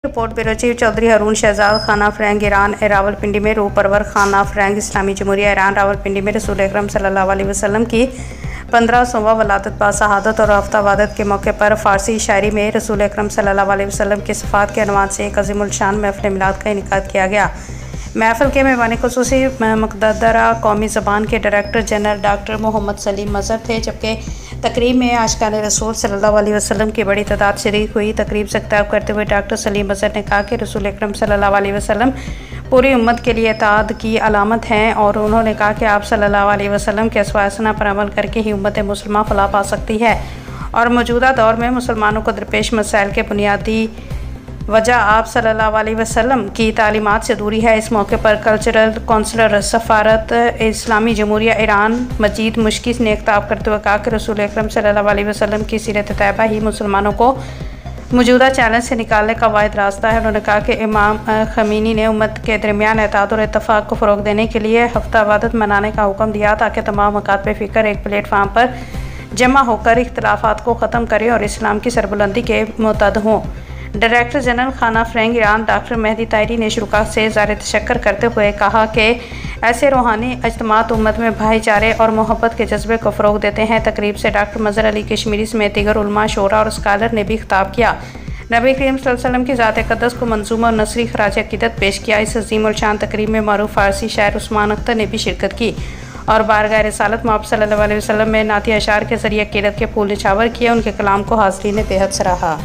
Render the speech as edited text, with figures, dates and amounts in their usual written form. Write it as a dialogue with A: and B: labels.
A: Report bureau chief Chaudhary हारून शहजाद खाना Frank Iran Rawalpindi में रूह परवर खाना फ्रैंक इस्लामी जमहूरिया ईरान रावलपिंडी में रसूल अकरम सल्लल्लाहु अलैहि वसल्लम की 1500वां वलादत बा शहादत और हफ्ता वादत के मौके पर फ़ारसी शायरी में रसूल अकरम सल्लल्लाहु अलैहि वसल्लम की सिफ़ात के अनवान से एक अज़ीमुल शान महफ़िल मिलाद का इनेकाद किया गया। महफ़िल के मेहमान ख़ुसूसी मुक़द्दरा कौमी ज़बान के director general doctor Mohammad Salim Mazhar थे, जबकि तकरीब में आशिक़ाने रसूल सल्लल्लाहु अलैहि वसल्लम की बड़ी तादाद शरीक हुई। तकरीब से खिताब करते हुए डॉक्टर सलीम मज़हर ने कहा कि रसूल अकरम सल्लल्लाहु अलैहि वसल्लम पूरी उम्मत के लिए इत्तेहाद की अलामत हैं और उन्होंने कहा कि आप सल्लल्लाहु अलैहि वसल्लम के अस्वा पर अमल करके ही उम्मत मुस्लिमा फलाह पा सकती है और मौजूदा दौर में मुसलमानों को दरपेश मसाइल के बुनियादी वजह आप सल्लल्लाहु अलैहि वसल्लम की तालीमात से दूरी है। इस मौके पर कल्चरल काउंसलर सफ़ारत इस्लामी जमहूरिया ईरान मजीद मुश्किल ने खिताब करते हुए कहा कि रसूल अकरम सल्लल्लाहु अलैहि वसल्लम की सीरत तैयबा ही मुसलमानों को मौजूदा चैलेंज से निकालने का वाहिद रास्ता है। उन्होंने कहा कि इमाम खमीनी ने उम्मत के दरमियान एतमाद और इत्तफ़ाक़ को फ़रोग़ देने के लिए हफ्ता वादत मनाने का हुक्म दिया ताकि तमाम मकातब फ़िक्र एक प्लेटफार्म पर जमा होकर इख्तिलाफ़ात को ख़त्म करें और इस्लाम की सरबुलंदी के मुतहद हों। डायरेक्टर जनरल खाना फ्रैंक ईरान डॉक्टर मेहदी तायरी ने शुरुका से ज़ाहिर तशक्कुर करते हुए कहा कि ऐसे रूहानी इज्तिमात उम्मत में भाईचारे और मोहब्बत के जज्बे को फ़रोग़ देते हैं। तकरीब से डॉक्टर मज़हर अली कश्मीरी समेत दीगर उलमा, शोरा और स्कॉलर ने भी खिताब किया। नबी करीम सल्लल्लाहु अलैहि वसल्लम की ज़ात अक़दस को मंजूमा और नसरी खराज अक़ीदत पेश किया। इस अज़ीमुल शान तकरीब में मरूफ़ फ़ारसी शायर उस्मान अख्तर ने भी शिरकत की और बारगाह रिसालत मोहम्मद सल्लल्लाहु अलैहि वसल्लम में नाती अशार के ज़रिए अक़ीदत के फूल निछावर किए। उनके कलाम को हाज़रीन ने बेहद सराहा।